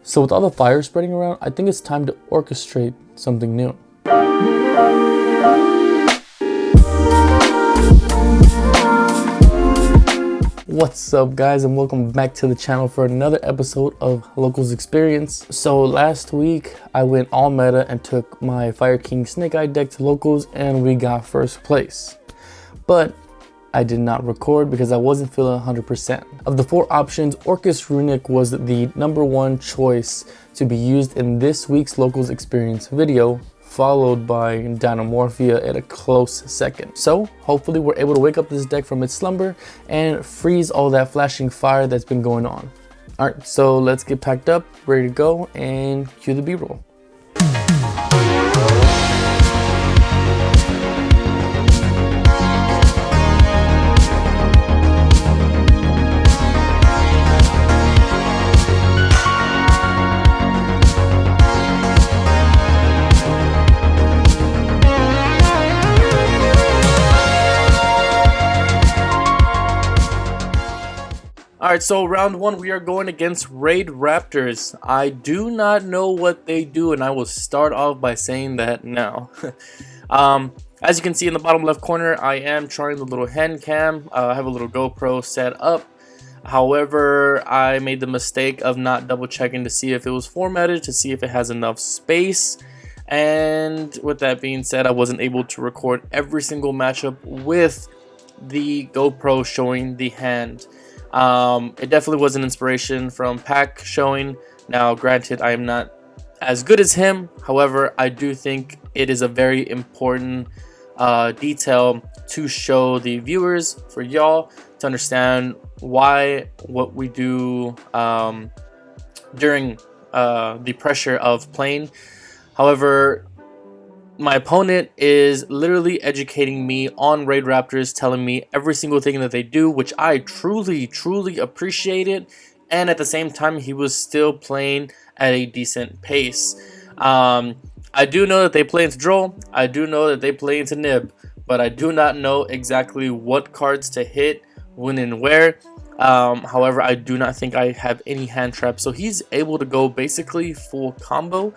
So with all the fire spreading around, I think it's time to orchestrate something new. What's up guys, and welcome back to the channel for another episode of Locals Experience. So last week I went all meta and took my Fire King Snake Eye deck to Locals and we got first place. But I did not record because I wasn't feeling 100%. Of the 4 options, Orcust Runick was the #1 choice to be used in this week's Locals Experience video, followed by Dynamorphia at a close second. So hopefully we're able to wake up this deck from its slumber and freeze all that flashing fire that's been going on. Alright, so let's get packed up, ready to go, and cue the B-roll. Alright, so round 1 we are going against Raid Raptors. I do not know what they do, and I will start off by saying that now. As you can see in the bottom left corner, I am trying the little hand cam. I have a little GoPro set up. However, I made the mistake of not double checking to see if it was formatted, to see if it has enough space. And with that being said, I wasn't able to record every single matchup with the GoPro showing the hand. It definitely was an inspiration from Pack showing. Now granted, I am not as good as him, however I do think it is a very important detail to show the viewers, for y'all to understand why what we do during the pressure of playing. However, my opponent is literally educating me on Raid Raptors, telling me every single thing that they do, which I truly appreciated. And at the same time, he was still playing at a decent pace. I do know that they play into Droll. I do know that they play into Nib. But I do not know exactly what cards to hit, when and where. However, I do not think I have any hand traps. So he's able to go basically full combo.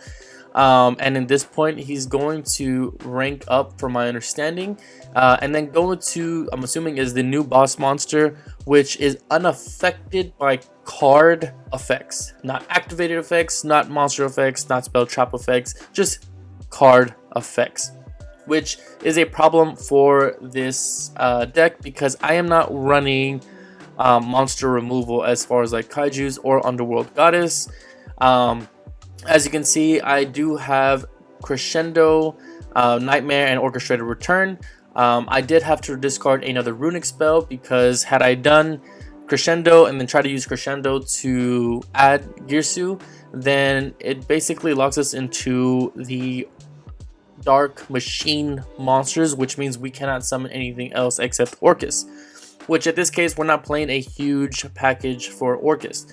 And in this point he's going to rank up, from my understanding, and then go to, I'm assuming, is the new boss monster, which is unaffected by card effects, not activated effects, not monster effects, not spell trap effects, just card effects, which is a problem for this deck because I am not running monster removal as far as like kaijus or Underworld Goddess. As you can see, I do have Crescendo, Nightmare, and Orchestrated Return. I did have to discard another Runick spell because had I done Crescendo and then try to use Crescendo to add Girsu, then it basically locks us into the Dark Machine monsters, which means we cannot summon anything else except Orcust, which at this case we're not playing a huge package for Orcust.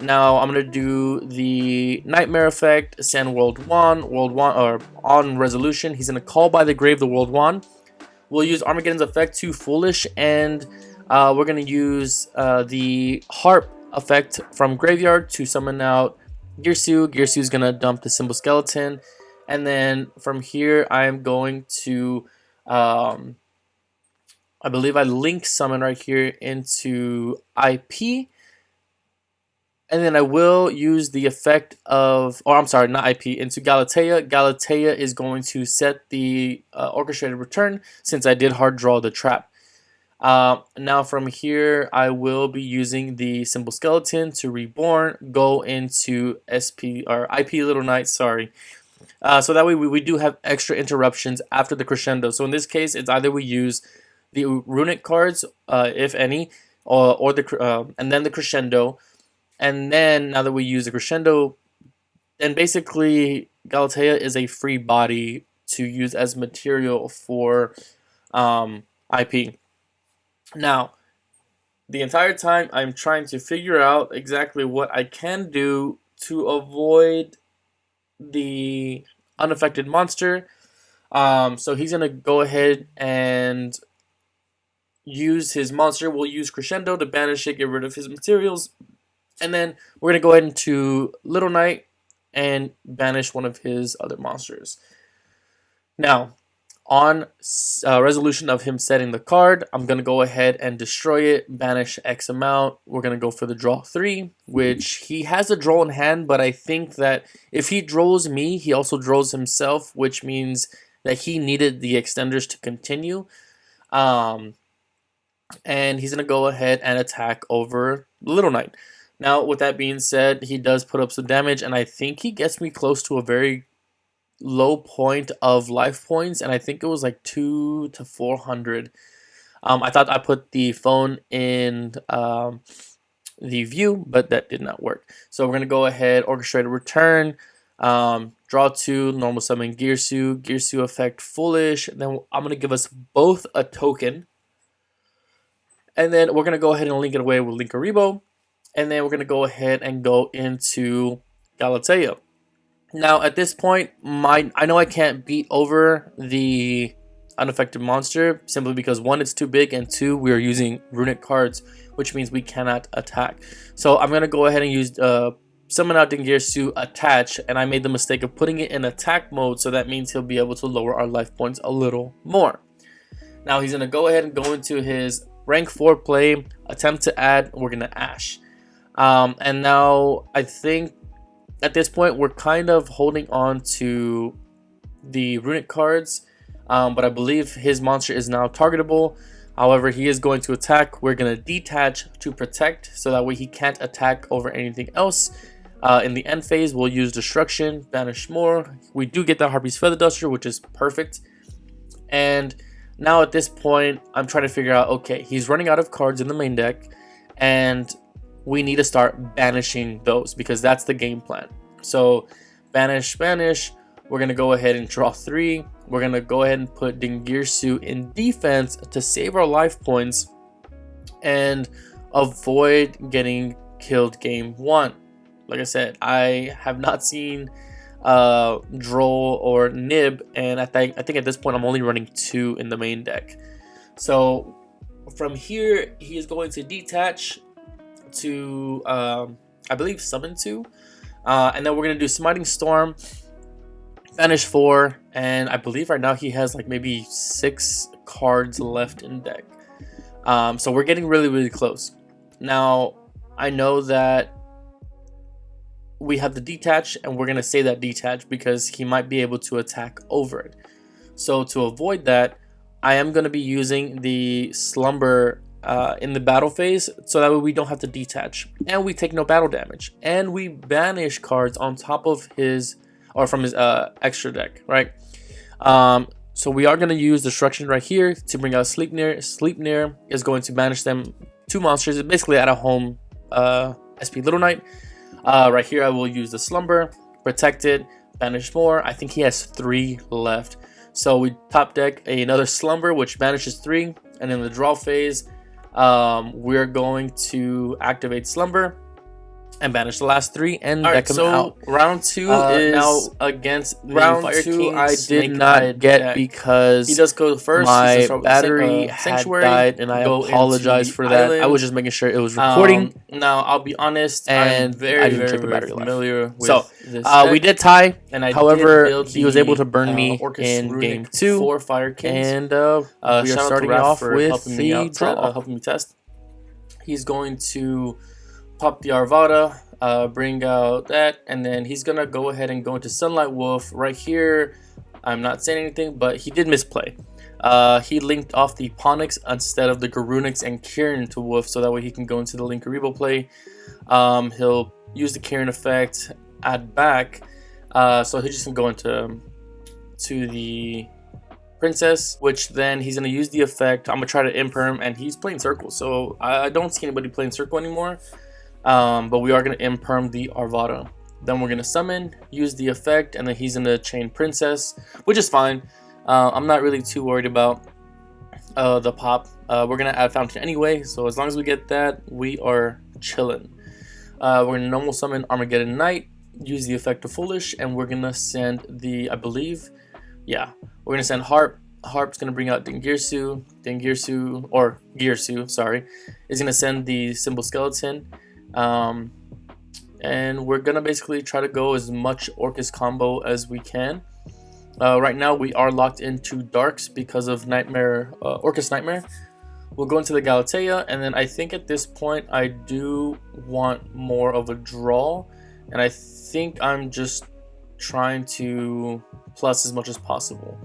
Now I'm gonna do the Nightmare effect, send World 1, or on resolution, he's gonna call by the grave the World 1. We'll use Armageddon's effect to Foolish, and we're gonna use the Harp effect from Graveyard to summon out Girsu. Girsu's gonna dump the Symbol Skeleton, and then from here I'm going to I believe I link summon right here into IP. And then I will use the effect of, or I'm sorry, not IP, into Galatea. Galatea is going to set the Orchestrated Return, since I did hard draw the trap. Now from here, I will be using the Symbol Skeleton to Reborn, go into SP, or IP Little Knight, sorry. So that way we do have extra interruptions after the Crescendo. So in this case, it's either we use the Runick cards, if any, or the and then the Crescendo. And then now that we use the Crescendo, then basically Galatea is a free body to use as material for IP. Now, the entire time I'm trying to figure out exactly what I can do to avoid the unaffected monster. So he's going to go ahead and use his monster. We'll use Crescendo to banish it, get rid of his materials. And then we're going to go ahead into Little Knight and banish one of his other monsters. Now, on resolution of him setting the card, I'm going to go ahead and destroy it, banish X amount. We're going to go for the draw 3, which he has a draw in hand, but I think that if he draws me, he also draws himself, which means that he needed the extenders to continue. And he's going to go ahead and attack over Little Knight. Now, with that being said, he does put up some damage, and I think he gets me close to a very low point of life points, and I think it was like 200 to 400. I thought I put the phone in the view, but that did not work. So we're going to go ahead, orchestrate a return, draw 2, normal summon Gearsu effect foolish, and then I'm going to give us both a token. And then we're going to go ahead and link it away with Linkaribo. And then we're going to go ahead and go into Galatea. Now, at this point, I know I can't beat over the unaffected monster simply because 1, it's too big, and 2, we are using Runick cards, which means we cannot attack. So I'm going to go ahead and use Summon out Dingirsu Attach, and I made the mistake of putting it in attack mode, so that means he'll be able to lower our life points a little more. Now, he's going to go ahead and go into his rank 4 play, attempt to add, we're going to Ash. And now I think at this point we're kind of holding on to the Runick cards, but I believe his monster is now targetable. However, he is going to attack. We're going to detach to protect, so that way he can't attack over anything else. In the end phase, we'll use Destruction, banish more. We do get the Harpy's Feather Duster, which is perfect. And now at this point, I'm trying to figure out, okay, he's running out of cards in the main deck, and we need to start banishing those because that's the game plan. So banish. We're going to go ahead and draw 3. We're going to go ahead and put Dingirsu in defense to save our life points and avoid getting killed game 1. Like I said, I have not seen Droll or Nib, and I think at this point I'm only running 2 in the main deck. So from here, he is going to detach to I believe summon 2, and then we're gonna do Smiting Storm, banish 4, and I believe right now he has like maybe 6 cards left in deck. So we're getting really close. Now I know that we have the detach, and we're gonna say that detach because he might be able to attack over it. So to avoid that, I am gonna be using the Slumber in the battle phase, so that way we don't have to detach, and we take no battle damage, and we banish cards on top of his or from his extra deck, right? So we are going to use Destruction right here to bring out Sleipnir. Sleipnir is going to banish them 2 monsters, basically at a home SP Little Knight. Right here I will use the Slumber, Protected, banish more. I think he has 3 left, so we top deck another Slumber, which banishes 3, and in the draw phase we're going to activate Slumber and banish the last 3 and deck them out. Round 2 is now against the Fire King. I did not get deck because he does go first. My battery had died, and I apologize for that. Island. I was just making sure it was recording. Now I'll be honest, and I didn't check the battery familiar with this we did tie, and however he was able to burn me in game 2 for Fire Kings, and we are starting off with the draw, helping me test. He's going to pop the Arvada, bring out that, and then he's gonna go ahead and go into Sunlight Wolf right here. I'm not saying anything, but he did misplay. He linked off the Ponix instead of the Garunix and Kieran to Wolf, so that way he can go into the Linkaribo play. He'll use the Kieran effect, add back, so he's just gonna go into the Princess, which then he's gonna use the effect. I'm gonna try to imperm, and he's playing Circle, so I don't see anybody playing Circle anymore. But we are going to imperm the Arvada. Then we're going to summon, use the effect, and then he's going to chain Princess, which is fine. I'm not really too worried about the pop. We're going to add Fountain anyway, so as long as we get that, we are chilling. We're going to normal summon Armageddon Knight, use the effect of Foolish, and we're going to send the, I believe, yeah, we're going to send Harp. Harp's going to bring out Dingirsu, or Gearsu, sorry, is going to send the Symbol Skeleton. and we're gonna basically try to go as much Orcust combo as we can. Right now we are locked into Darks because of Nightmare, Orcust Nightmare. We'll go into the Galatea, and then I think at this point I do want more of a draw, and I think I'm just trying to plus as much as possible.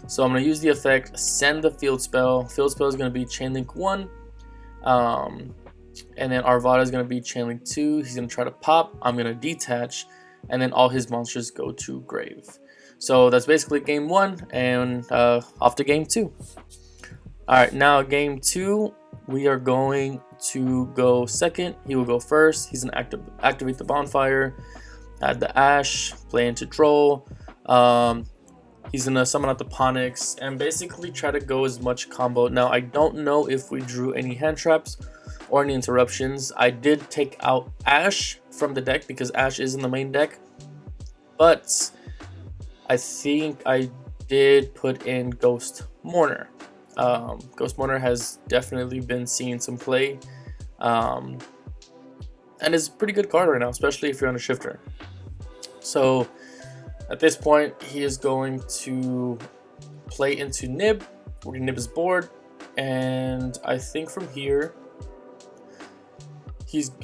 So I'm going to use the effect, send the field spell. Field spell is going to be Chainlink 1, and then Arvada is going to be Chainlink 2. He's going to try to pop, I'm going to detach, and then all his monsters go to grave. So that's basically game 1, and off to game 2. Alright, now game 2, we are going to go second. He will go first. He's going to activate the bonfire, add the ash, play into troll. He's going to summon out the Ponix and basically try to go as much combo. Now, I don't know if we drew any hand traps or any interruptions. I did take out Ash from the deck because Ash is in the main deck. But I think I did put in Ghost Mourner. Ghost Mourner has definitely been seeing some play, and is a pretty good card right now, especially if you're on a shifter. So at this point, he is going to play into Nib. We're gonna nib his board, and I think from here,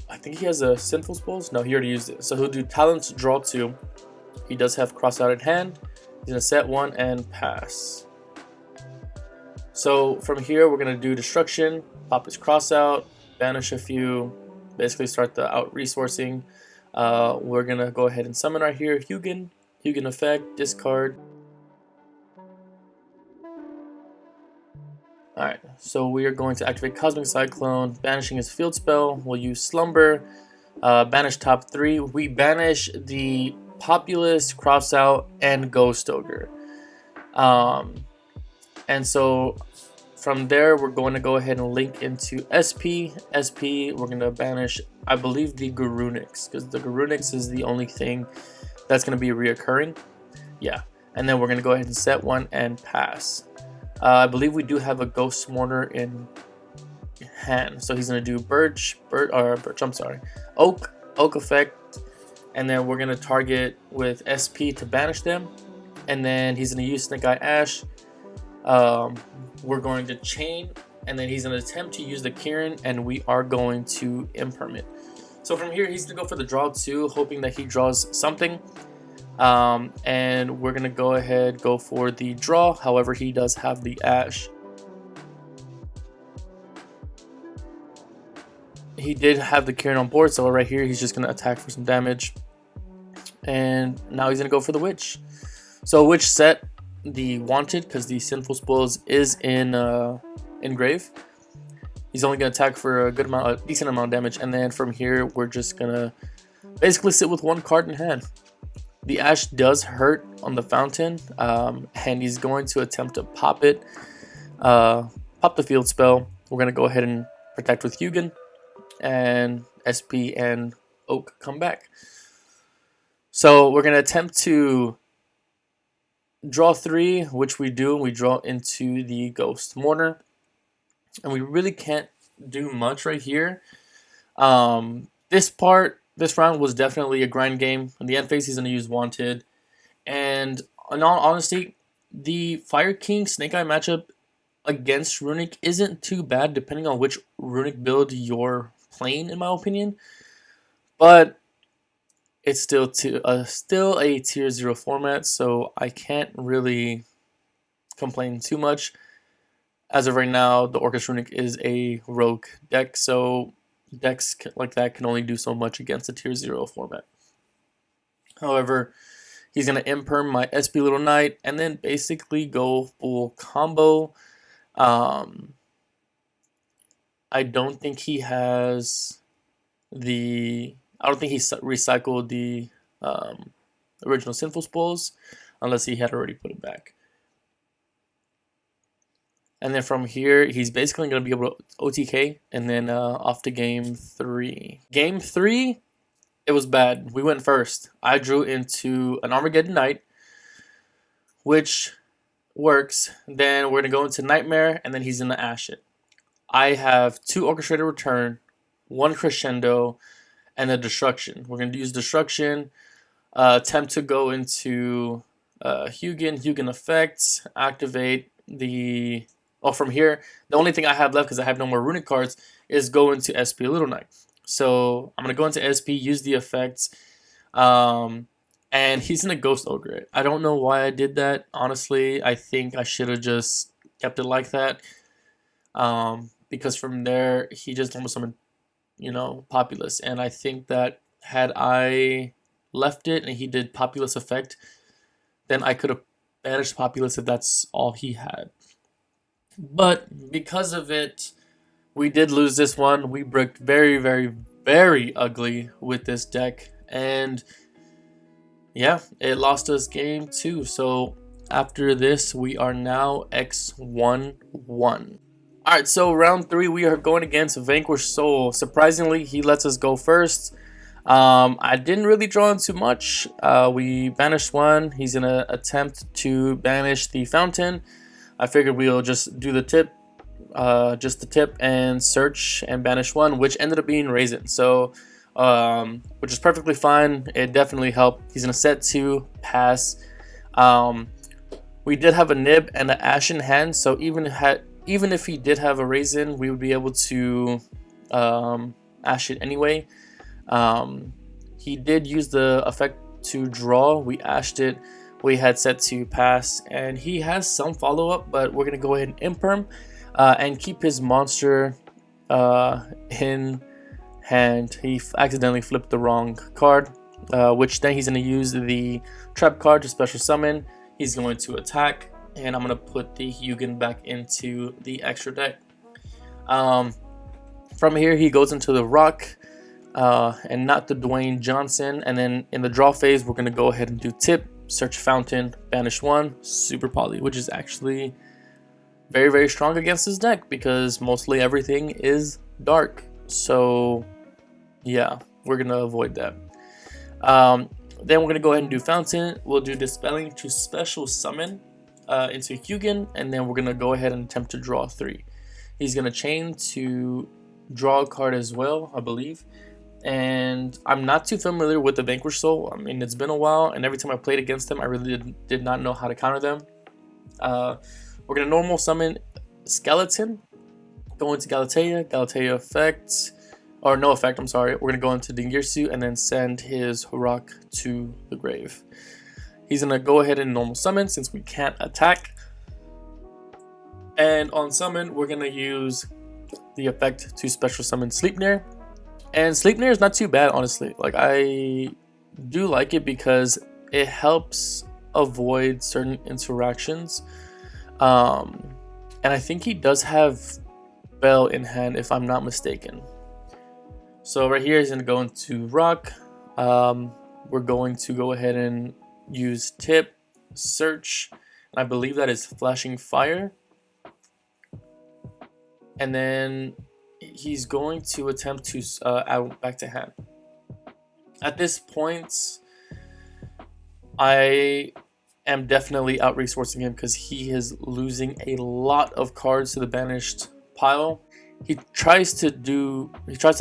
I think he has a Sinful Spells. No, he already used it. So he'll do Talents, draw 2. He does have Cross Out in hand. He's gonna set 1 and pass. So from here, we're going to do Destruction, pop his cross out, banish a few, basically start the out resourcing. We're going to go ahead and summon right here, Hugin effect, discard. Alright, so we are going to activate Cosmic Cyclone, banishing his field spell. We'll use Slumber, banish top 3. We banish the Populist, cross out, and Ghost Ogre. And so from there, we're going to go ahead and link into SP. SP, we're going to banish, I believe, the Runics, because the Runics is the only thing that's going to be reoccurring. Yeah, and then we're going to go ahead and set 1 and pass. I believe we do have a Ghost Mourner in hand, so he's going to do Oak effect, and then we're going to target with SP to banish them, and then he's going to use Snake Eye Ash. We're going to chain, and then he's going to attempt to use the Kieran, and we are going to impermit. So from here, he's going to go for the draw 2, hoping that he draws something. And we're going to go for the draw. However, he does have the Ash. He did have the Kieran on board, so right here, he's just going to attack for some damage. And now he's going to go for the Witch. So Witch set the Wanted, because the Sinful Spoils is in grave. He's only going to attack for a decent amount of damage, and then from here we're just gonna basically sit with 1 card in hand. The Ash does hurt on the Fountain, and he's going to attempt to pop it, pop the field spell. We're going to go ahead and protect with Hugin, and SP and Oak come back. So we're going to attempt to draw 3, which we do. We draw into the Ghost Mourner, and we really can't do much right here. This round was definitely a grind game. In the end phase, he's going to use Wanted, and in all honesty, the Fire King Snake Eye matchup against Runick isn't too bad, depending on which Runick build you're playing, in my opinion. But it's still a tier 0 format, so I can't really complain too much. As of right now, the Orcust Runick is a rogue deck, so decks like that can only do so much against a tier 0 format. However, he's going to imperm my SP Little Knight and then basically go full combo. I don't think he has the... I don't think he recycled the original Sinful Spoils, unless he had already put it back. And then from here, he's basically going to be able to OTK, and then off to game 3. Game 3, it was bad. We went first. I drew into an Armageddon Knight, which works. Then we're going to go into Nightmare, and then he's going to Ash it. I have 2 Orchestrated Return, 1 Crescendo, and a destruction. We're going to use destruction, attempt to go into Hugin effects, activate the... Oh, from here, the only thing I have left, because I have no more Runick cards, is go into SP Little Knight. So I'm going to go into SP, use the effects, and he's in a Ghost Ogre. I don't know why I did that. Honestly, I think I should have just kept it like that. Because from there, he just almost summoned, you know, Populous. And I think that had I left it and he did Populous effect, then I could have banished Populous if that's all he had. But because of it, we did lose this one. We bricked very, very, very ugly with this deck. And yeah, it lost us game 2. So after this, we are now X1-1. Alright, so round 3, we are going against Vanquish Soul. Surprisingly, he lets us go first. I didn't really draw in too much. We banished one. He's going to attempt to banish the fountain. I figured we'll just do the tip, and search and banish one, which ended up being Raisin. So, which is perfectly fine. It definitely helped. He's gonna set 2, pass. We did have a Nib and an Ash in hand, so even if he did have a Raisin, we would be able to Ash it anyway. He did use the effect to draw. We Ashed it. We had set to pass, and he has some follow-up, but we're going to go ahead and imperm and keep his monster in hand. He accidentally flipped the wrong card, which then he's going to use the trap card to special summon. He's going to attack, and I'm going to put the Hugin back into the extra deck. From here, he goes into the Rock, and not the Dwayne Johnson, and then in the draw phase, we're going to go ahead and do tip, search fountain, banish one, super poly, which is actually very, very strong against this deck because mostly everything is dark. So yeah, we're gonna avoid that. Then we're gonna go ahead and do fountain. We'll do dispelling to special summon into Hugin, and then we're gonna go ahead and attempt to draw 3. He's gonna chain to draw a card as well, I believe. And I'm not too familiar with the Vanquish Soul. I mean, it's been a while, and every time I played against them, I really did not know how to counter them. We're going to normal summon Skeleton, go into Galatea effect, or no effect, I'm sorry. We're going to go into Dingirsu and then send his Rock to the grave. He's going to go ahead and normal summon since we can't attack. And on summon, we're going to use the effect to special summon Sleipnir. And Sleipnir is not too bad, honestly. Like, I do like it because it helps avoid certain interactions. And I think he does have Bell in hand, if I'm not mistaken. So right here, he's going to go into Rock. We're going to go ahead and use Tip, Search. And I believe that is Flashing Fire. And then he's going to attempt to add back to hand. At this point, I am definitely out resourcing him because he is losing a lot of cards to the banished pile. He tries to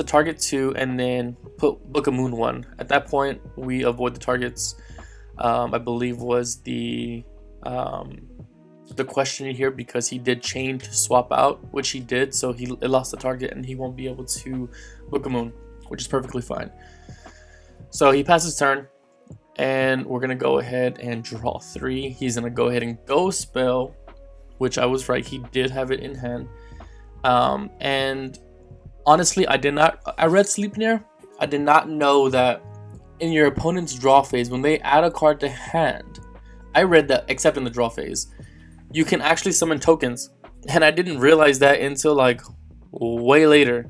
target 2 and then put Book of Moon 1. At that point, we avoid the targets. I believe was the question here because he did chain to swap out, which he did, so it lost the target and he won't be able to Book of Moon, which is perfectly fine. So he passes turn, and we're gonna go ahead and draw 3. He's gonna go ahead and go spell, which I was right, he did have it in hand. And honestly, I read Sleipnir. I did not know that in your opponent's draw phase, when they add a card to hand, I read that except in the draw phase, you can actually summon tokens, and I didn't realize that until like way later.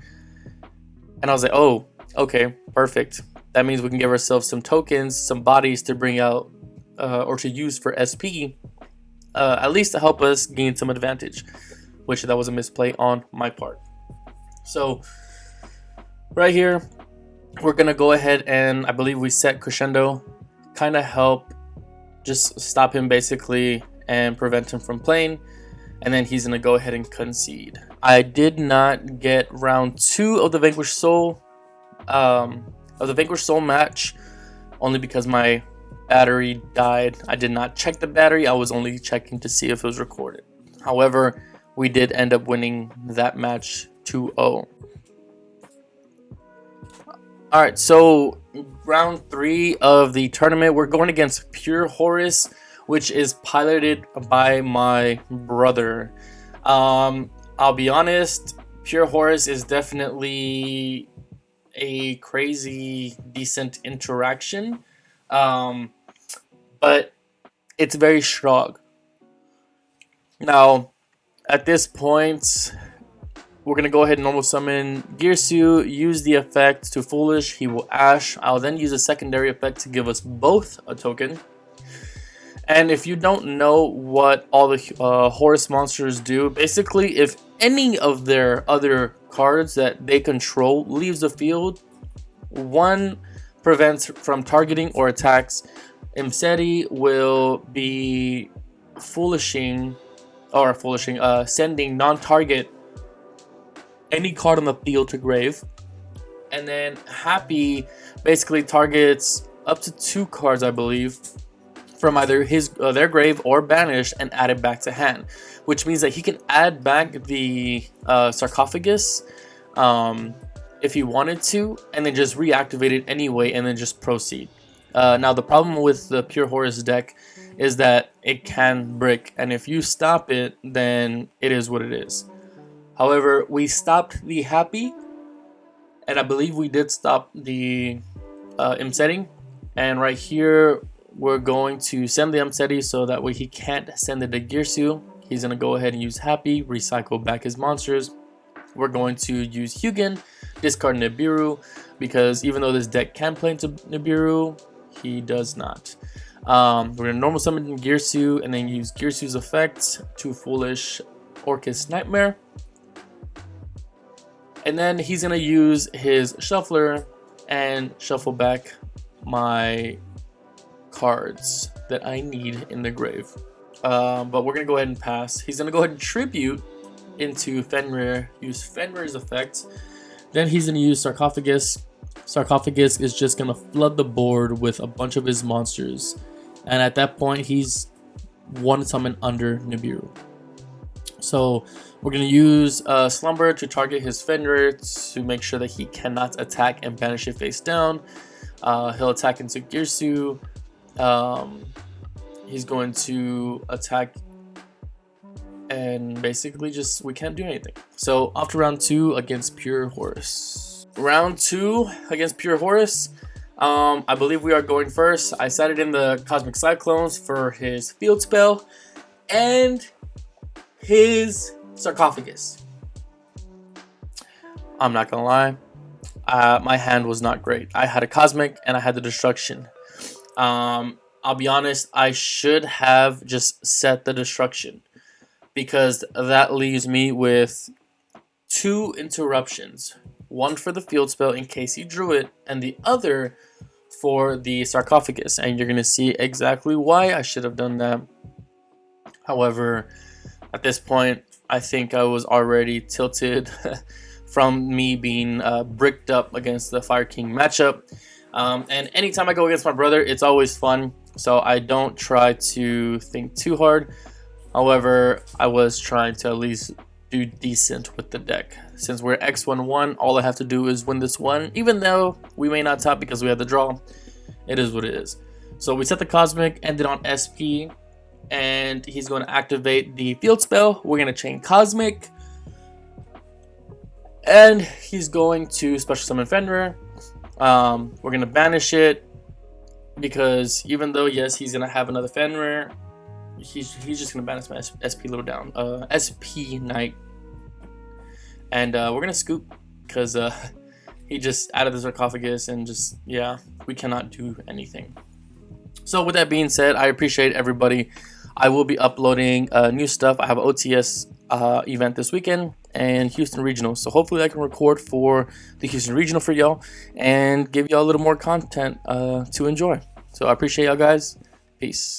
And I was like, oh, okay, perfect. That means we can give ourselves some tokens, some bodies to bring out or to use for SP, at least to help us gain some advantage, which that was a misplay on my part. So right here, we're gonna go ahead and I believe we set Crescendo, kind of help just stop him basically and prevent him from playing, and then he's gonna go ahead and concede. I did not get round 2 of the Vanquish Soul. of the Vanquish Soul match, only because my battery died. I did not check the battery. I was only checking to see if it was recorded. However, we did end up winning that match 2-0. Alright, so round 3 of the tournament, we're going against Pure Horus, which is piloted by my brother. I'll be honest, Pure Horus is definitely a crazy decent interaction, but it's very strong. Now at this point, we're gonna go ahead and normal summon Girsu, use the effect to Foolish, he will Ash. I'll then use a secondary effect to give us both a token. And if you don't know what all the Horus monsters do, basically if any of their other cards that they control leaves the field, one prevents from targeting or attacks. Imseti will be sending non-target any card on the field to grave. And then Happy basically targets up to 2 cards, I believe, from either their grave or banish and add it back to hand, which means that he can add back the sarcophagus if he wanted to, and then just reactivate it anyway and then just proceed. Now the problem with the Pure Horus deck is that it can brick, and if you stop it, then it is what it is. However, we stopped the Happy, and I believe we did stop the Imseti, and right here we're going to send the Imseti so that way he can't send it to Girsu. He's going to go ahead and use Happy, recycle back his monsters. We're going to use Hugin, discard Nibiru, because even though this deck can play into Nibiru, he does not. We're going to normal summon Girsu and then use Girsu's effect to Foolish Orcust Nightmare. And then he's going to use his Shuffler and shuffle back my cards that I need in the grave. But we're going to go ahead and pass. He's going to go ahead and tribute into Fenrir, use Fenrir's effect. Then he's going to use Sarcophagus. Sarcophagus is just going to flood the board with a bunch of his monsters. And at that point, he's one summon under Nibiru. So we're going to use Slumber to target his Fenrir to make sure that he cannot attack and banish it face down. He'll attack into Girsu. He's going to attack and basically just we can't do anything. So off to round 2 against Pure Horus. Round 2 against Pure Horus. I believe we are going first. I set it in the Cosmic Cyclones for his field spell and his Sarcophagus. I'm not gonna lie, my hand was not great. I had a Cosmic and I had the Destruction. I'll be honest, I should have just set the Destruction, because that leaves me with 2 interruptions. One for the field spell in case he drew it, and the other for the Sarcophagus. And you're going to see exactly why I should have done that. However, at this point, I think I was already tilted from me being bricked up against the Fire King matchup. And anytime I go against my brother, it's always fun. So I don't try to think too hard. However, I was trying to at least do decent with the deck. Since we're X1-1, all I have to do is win this one. Even though we may not top because we had the draw, it is what it is. So we set the Cosmic, ended on SP, and he's going to activate the field spell. We're going to chain Cosmic, and he's going to special summon Fenrir. We're going to banish it, because even though, yes, he's going to have another Fenrir, he's just going to banish my SP little down. SP Knight. And we're going to scoop, because he just added the Sarcophagus, and just, yeah, we cannot do anything. So with that being said, I appreciate everybody. I will be uploading new stuff. I have an OTS event this weekend and Houston Regional. So hopefully I can record for the Houston Regional for y'all and give y'all a little more content to enjoy. So I appreciate y'all guys. Peace.